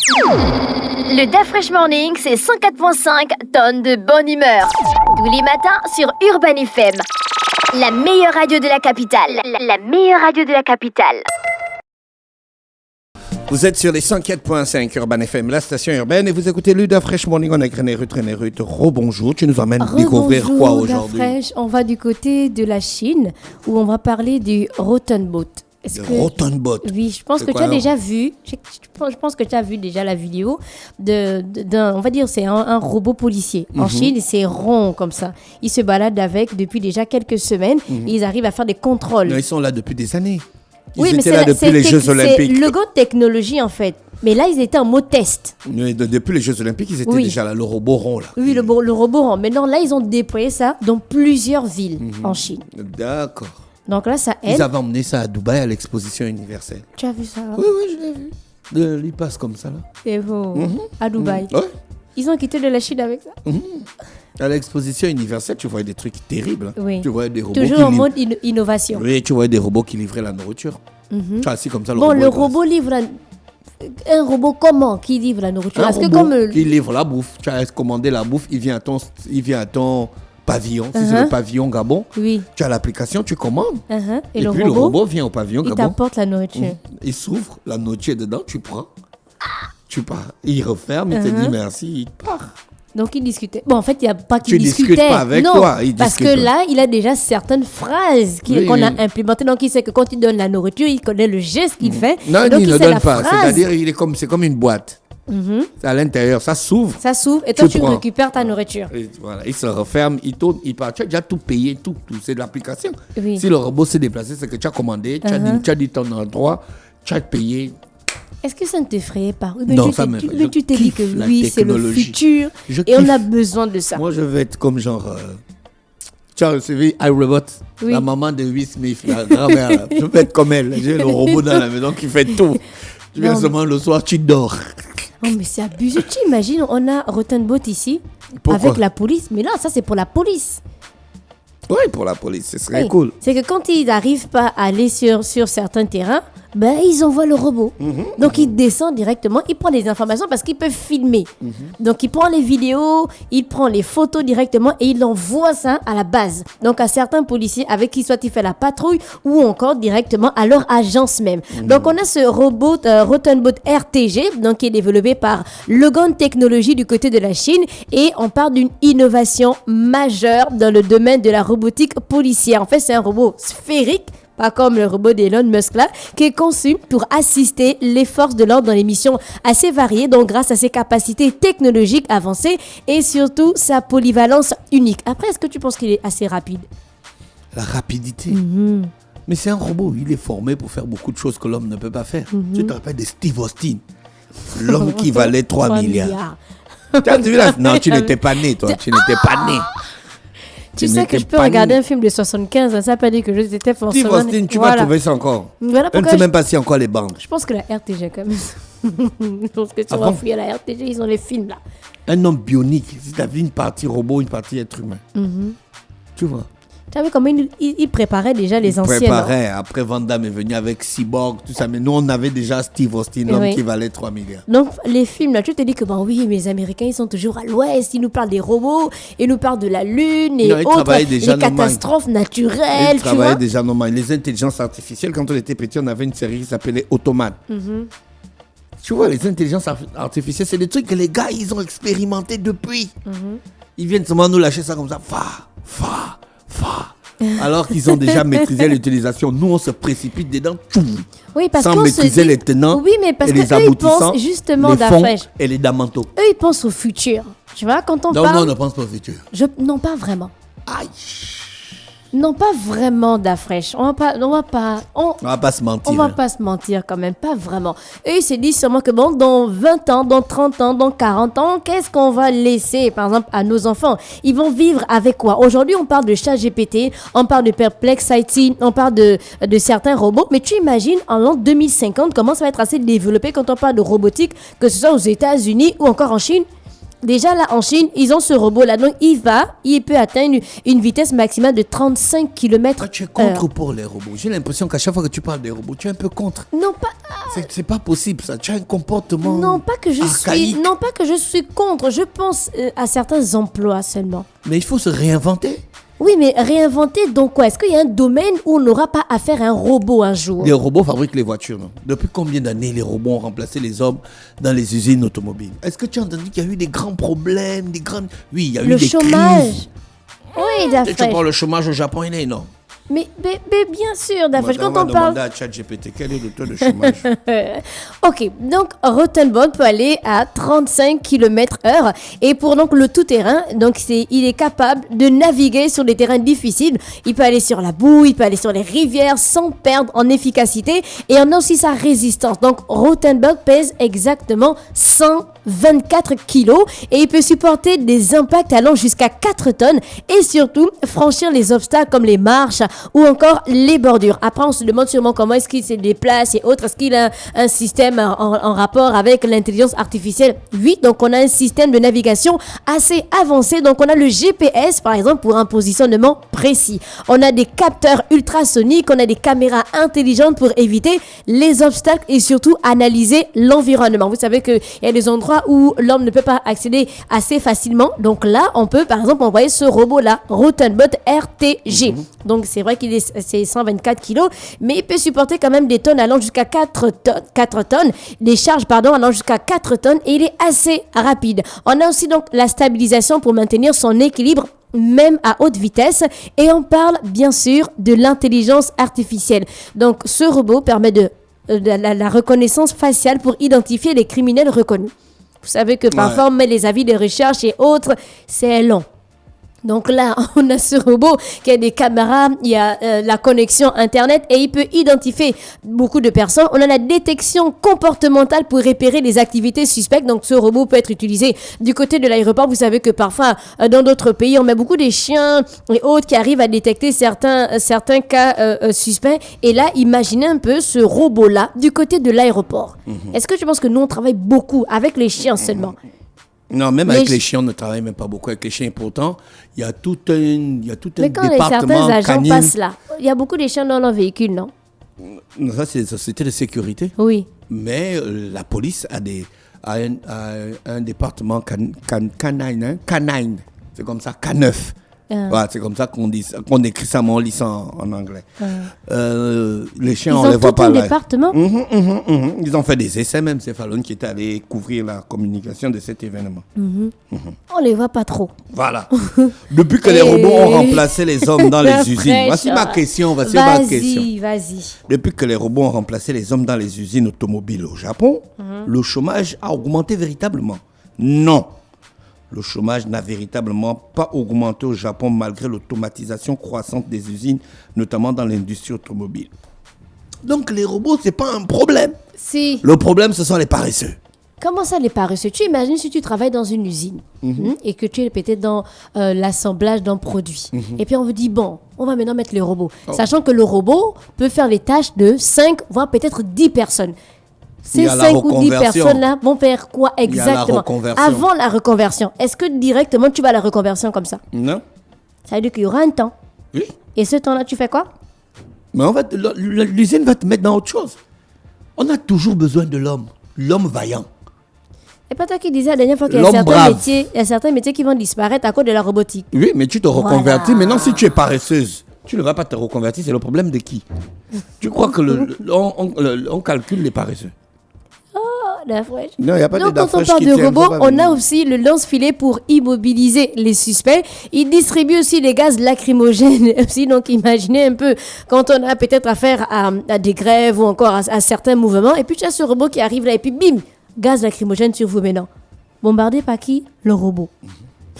Le DAF Fresh Morning, c'est 104.5 tonnes de bonne humeur. Tous les matins sur Urban FM. La meilleure radio de la capitale. La meilleure radio de la capitale. Vous êtes sur les 104.5 Urban FM, la station urbaine, et vous écoutez le DAF Fresh Morning. On a René-Ruth. Rebonjour, tu nous emmènes découvrir quoi aujourd'hui? Fresh, on va du côté de la Chine, où on va parler du Rotenboot. Rotenboot. Oui, je pense que tu as déjà vu. Je pense que tu as vu déjà la vidéo d'un, on va dire, c'est un robot policier. En Chine, c'est rond comme ça. Ils se baladent avec depuis déjà quelques semaines. Et ils arrivent à faire des contrôles. Non, ils sont là depuis des années. Ils étaient là depuis les Jeux Olympiques. C'est le go technologie en fait. Mais là, ils étaient en mode test. Mais depuis les Jeux Olympiques, ils étaient déjà là, le robot rond là. Oui, le robot rond. Maintenant, là, ils ont déployé ça dans plusieurs villes en Chine. D'accord. Donc là, ça aide. Ils avaient emmené ça à Dubaï à l'exposition universelle. Tu as vu ça là? Oui, je l'ai vu. Il passe comme ça là. C'est beau. À Dubaï. Ouais. Ils ont quitté de la Chine avec ça. À l'exposition universelle, tu voyais des trucs terribles. Oui. Tu voyais des robots toujours en mode innovation. Oui, tu voyais des robots qui livraient la nourriture. Tu vois, assis comme ça, le robot livre un robot comment qui livre la nourriture? Un robot qui livre la bouffe. Tu as commandé la bouffe, il vient à ton pavillon. Si c'est le pavillon Gabon, tu as l'application, tu commandes. Et puis le robot vient au pavillon Gabon. Il t'apporte la nourriture. Il s'ouvre, la nourriture est dedans, tu prends. Tu pars. Il referme, il te dit merci, il part. Donc, il discutait. Bon, en fait, il n'y a pas qu'il discutait. Tu discutes pas avec toi. Parce que là, il a déjà certaines phrases qu'on a implémentées. Donc, il sait que quand il donne la nourriture, il connaît le geste qu'il fait. Non, donc, il ne donne pas. C'est-à-dire, c'est comme une boîte. À l'intérieur, ça s'ouvre. Et toi, tu récupères ta nourriture. Et voilà, il se referme, il tourne, il part. Tu as déjà tout payé, tout. C'est de l'application. Oui. Si le robot s'est déplacé, c'est que tu as commandé, tu as dit ton endroit, tu as payé. Est-ce que ça ne t'effrayait pas? Non, ça me Mais tu t'es dit que oui, c'est le futur et on a besoin de ça. Moi, je veux être comme genre... tu as recevé iRobot, la maman de Will Smith, la grand-mère. Là. Je veux être comme elle. J'ai le robot dans la maison qui fait tout. Tu viens seulement le soir, tu dors. Oh, mais c'est abusé. Tu imagines, on a Rotenboot ici avec la police. Mais là, ça, c'est pour la police. Oui, pour la police, ce serait cool. C'est que quand ils n'arrivent pas à aller sur certains terrains, ils envoient le robot. Donc, il descend directement, il prend les informations parce qu'ils peuvent filmer. Donc, il prend les vidéos, il prend les photos directement et il envoie ça à la base. Donc, à certains policiers avec qui soit il fait la patrouille ou encore directement à leur agence même. Donc, on a ce robot Rotenboot RTG, donc qui est développé par Logan Technology du côté de la Chine et on parle d'une innovation majeure dans le domaine de la robotique policière. En fait, c'est un robot sphérique, pas comme le robot d'Elon Musk là, qui est conçu pour assister les forces de l'ordre dans des missions assez variées, donc grâce à ses capacités technologiques avancées et surtout sa polyvalence unique. Après, est-ce que tu penses qu'il est assez rapide? La rapidité. Mais c'est un robot, il est formé pour faire beaucoup de choses que l'homme ne peut pas faire. Tu te rappelles de Steve Austin, l'homme qui valait 3 milliards. Tu as vu là? Non, tu n'étais pas né, toi. Tu n'étais pas né. Tu sais que je peux regarder un film de 75, ça n'a pas dit que je étais forcément... Steve Austin, tu vas trouver ça encore. Voilà je ne sais même pas s'il y a encore les bandes. Je pense que la RTG quand même. Je pense que tu vas fouiller la RTG, ils ont les films là. Un homme bionique, si tu as vu une partie robot, une partie être humain. Tu vois. Tu as vu comment il préparait déjà les anciens. Préparait. Après, Van Damme est venu avec Cyborg, tout ça. Mais nous, on avait déjà Steve Austin, l'homme qui valait 3 milliards. Donc, les films, là, tu te dis que, oui, mais les Américains, ils sont toujours à l'ouest. Ils nous parlent des robots, ils nous parlent de la Lune et autres, les catastrophes naturelles. Ils travaillaient déjà normalement. Les intelligences artificielles, quand on était petit, on avait une série qui s'appelait Automate. Tu vois, les intelligences artificielles, c'est des trucs que les gars, ils ont expérimenté depuis. Ils viennent seulement nous lâcher ça comme ça. Alors qu'ils ont déjà maîtrisé l'utilisation. Nous, on se précipite dedans sans maîtriser les tenants et les aboutissants, justement, les fonds et les damanteaux. Eux, ils pensent au futur. Tu vois, quand on parle... Non, on ne pense pas au futur. Non, pas vraiment. Aïe. Non, pas vraiment d'Afresh. On va pas se mentir. On va pas se mentir quand même, pas vraiment. Eux, ils se disent sûrement que dans 20 ans, dans 30 ans, dans 40 ans, qu'est-ce qu'on va laisser, par exemple, à nos enfants? Ils vont vivre avec quoi? Aujourd'hui, on parle de ChatGPT, on parle de Perplexity, on parle de certains robots. Mais tu imagines, en l'an 2050, comment ça va être assez développé quand on parle de robotique, que ce soit aux États-Unis ou encore en Chine? Déjà là en Chine, ils ont ce robot là, donc il peut atteindre une vitesse maximale de 35 km/h. Toi, tu es contre ou pour les robots? J'ai l'impression qu'à chaque fois que tu parles des robots, tu es un peu contre. Non pas. C'est pas possible ça. Tu as un comportement Non pas que je archaïque. suis contre. Je pense à certains emplois seulement. Mais il faut se réinventer. Oui, mais réinventer donc quoi? Est-ce qu'il y a un domaine où on n'aura pas affaire à un robot un jour? Les robots fabriquent les voitures. Non? Depuis combien d'années les robots ont remplacé les hommes dans les usines automobiles? Est-ce que tu as entendu qu'il y a eu des grands problèmes, Oui, il y a eu des chômage. crises. Oui, Tu Dafresh. parles le chômage au Japon, il est énorme. Mais bien sûr, Dafresh, quand on va parle... demander à ChatGPT quel est le taux de chômage. Ok, donc Rottenbot peut aller à 35 km/h et pour donc le tout-terrain, donc il est capable de naviguer sur des terrains difficiles. Il peut aller sur la boue, il peut aller sur les rivières sans perdre en efficacité et on a aussi sa résistance. Donc Rottenbot pèse exactement 124 kilos et il peut supporter des impacts allant jusqu'à 4 tonnes et surtout franchir les obstacles comme les marches ou encore les bordures. Après, on se demande sûrement comment est-ce qu'il se déplace et autres. Est-ce qu'il a un système en rapport avec l'intelligence artificielle? Oui, donc on a un système de navigation assez avancé. Donc on a le GPS, par exemple, pour un positionnement précis. On a des capteurs ultrasoniques, on a des caméras intelligentes pour éviter les obstacles et surtout analyser l'environnement. Vous savez qu'il y a des endroits où l'homme ne peut pas accéder assez facilement. Donc là, on peut, par exemple, envoyer ce robot-là, Rottenbot RTG. Donc c'est vrai c'est 124 kilos, mais il peut supporter quand même des tonnes allant jusqu'à 4 tonnes, des charges allant jusqu'à 4 tonnes et il est assez rapide. On a aussi donc la stabilisation pour maintenir son équilibre même à haute vitesse et on parle bien sûr de l'intelligence artificielle. Donc ce robot permet de la reconnaissance faciale pour identifier les criminels reconnus. Vous savez que parfois on met les avis de recherche et autres, c'est long. Donc là, on a ce robot qui a des caméras, il y a la connexion Internet et il peut identifier beaucoup de personnes. On a la détection comportementale pour repérer les activités suspectes. Donc ce robot peut être utilisé du côté de l'aéroport. Vous savez que parfois, dans d'autres pays, on met beaucoup des chiens et autres qui arrivent à détecter certains cas suspects. Et là, imaginez un peu ce robot-là du côté de l'aéroport. Est-ce que tu penses que nous, on travaille beaucoup avec les chiens seulement? Non, même avec les chiens, on ne travaille même pas beaucoup avec les chiens. Pourtant, il y a tout un Mais quand département certains agents canine. passent là, il y a beaucoup de chiens dans leur véhicule, non? Non, ça, c'est les sociétés de sécurité. Oui. Mais la police a un département canine. C'est comme ça, K9. Voilà, c'est comme ça qu'on écrit ça, mais on lit ça en anglais. Les chiens, on les voit pas là. Ils ont tout un département. Ils ont fait des essais même, c'est Fallon qui est allé couvrir la communication de cet événement. On les voit pas trop. Voilà. Depuis que les robots ont remplacé les hommes dans les usines. Voici ma question. Vas-y. Depuis que les robots ont remplacé les hommes dans les usines automobiles au Japon, le chômage a augmenté véritablement? Non. Le chômage n'a véritablement pas augmenté au Japon malgré l'automatisation croissante des usines, notamment dans l'industrie automobile. Donc les robots, c'est pas un problème. Si. Le problème, ce sont les paresseux. Comment ça, les paresseux? Tu imagines si tu travailles dans une usine et que tu es peut-être dans l'assemblage d'un produit. Et puis on vous dit, bon, on va maintenant mettre les robots. Sachant que le robot peut faire les tâches de 5, voire peut-être 10 personnes. Ces 5 ou 10 personnes-là vont faire quoi exactement? Avant la reconversion. Est-ce que directement tu vas à la reconversion comme ça? Non. Ça veut dire qu'il y aura un temps. Oui. Et ce temps-là, tu fais quoi? Mais en fait, l'usine va te mettre dans autre chose. On a toujours besoin de l'homme vaillant. Et pas toi qui disais la dernière fois qu'il y a certains métiers qui vont disparaître à cause de la robotique. Oui, mais tu te reconvertis. Maintenant, si tu es paresseuse, tu ne vas pas te reconvertir. C'est le problème de qui? Tu crois que on calcule les paresseux? Non, il n'y a pas de quand on parle de robots, on a aussi le lance-filet pour immobiliser les suspects. Il distribue aussi les gaz lacrymogènes. Aussi, donc imaginez un peu quand on a peut-être affaire à des grèves ou encore à certains mouvements. Et puis tu as ce robot qui arrive là et puis bim, gaz lacrymogène sur vous maintenant. Bombardé par qui? Le robot.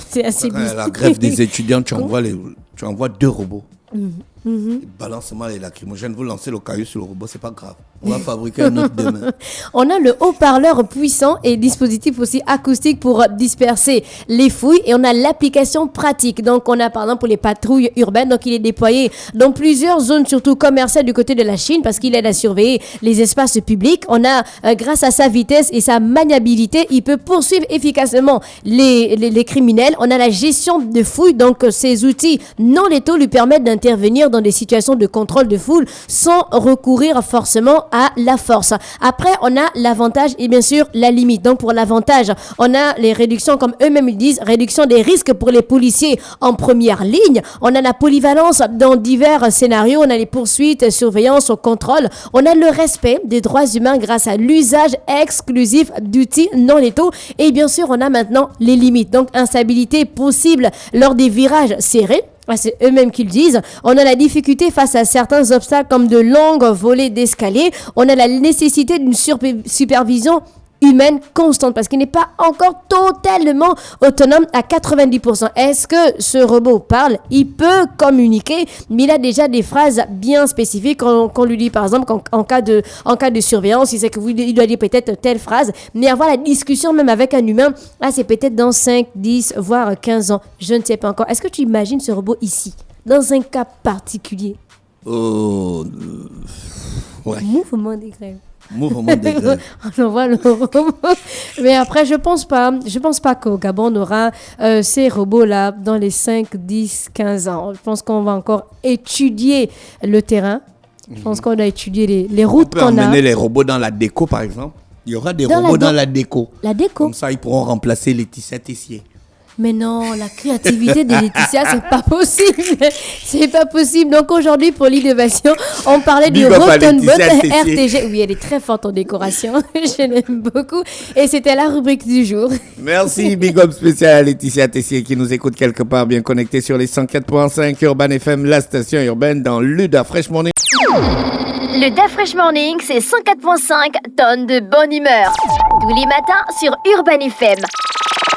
C'est assez bizarre. La grève des étudiants, tu envoies 2 robots. Balance-moi les lacrymogènes, vous lancez le caillou sur le robot, c'est pas grave. On va fabriquer un autre demain. On a le haut-parleur puissant et dispositif aussi acoustique pour disperser les fouilles. Et on a l'application pratique. Donc, on a par exemple pour les patrouilles urbaines. Donc, il est déployé dans plusieurs zones, surtout commerciales du côté de la Chine, parce qu'il aide à surveiller les espaces publics. On a, grâce à sa vitesse et sa maniabilité, il peut poursuivre efficacement les criminels. On a la gestion de fouilles. Donc, ces outils non létaux lui permettent d'intervenir dans des situations de contrôle de foule sans recourir forcément à la force. Après, on a l'avantage et bien sûr la limite. Donc, pour l'avantage, on a les réductions, comme eux-mêmes ils disent, réduction des risques pour les policiers en première ligne. On a la polyvalence dans divers scénarios. On a les poursuites, surveillance, contrôle. On a le respect des droits humains grâce à l'usage exclusif d'outils non létaux. Et bien sûr, on a maintenant les limites. Donc, instabilité possible lors des virages serrés. C'est eux-mêmes qui le disent. On a la difficulté face à certains obstacles comme de longues volées d'escalier. On a la nécessité d'une supervision humaine constante parce qu'il n'est pas encore totalement autonome à 90%. Est-ce que ce robot parle? Il peut communiquer, mais il a déjà des phrases bien spécifiques qu'on lui dit par exemple en cas de surveillance, il sait que il doit dire peut-être telle phrase, mais avoir la discussion même avec un humain, là c'est peut-être dans 5, 10, voire 15 ans. Je ne sais pas encore. Est-ce que tu imagines ce robot ici, dans un cas particulier? Ouais. Mouvement des grèves. Mouvement des grèves. On envoie le robot. Mais après, je pense pas qu'au Gabon, on aura ces robots-là dans les 5, 10, 15 ans. Je pense qu'on va encore étudier le terrain. Je pense qu'on doit étudier les routes qu'on a. On peut emmener les robots dans la déco, par exemple. Il y aura des robots dans la déco. La déco. Comme ça, ils pourront remplacer Laetitia Tessier. Mais non, la créativité de Laetitia, c'est pas possible. C'est pas possible. Donc aujourd'hui, pour l'innovation, on parlait du Rotenbot RTG. Oui, elle est très forte en décoration. Je l'aime beaucoup. Et c'était la rubrique du jour. Merci, big up spécial à Laetitia Tessier qui nous écoute quelque part bien connecté sur les 104.5 Urban FM, la station urbaine dans le Da Fresh Morning. Le Da Fresh Morning, c'est 104.5 tonnes de bonne humeur. Tous les matins sur Urban FM.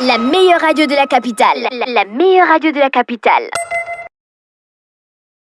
La meilleure radio de la capitale. La meilleure radio de la capitale.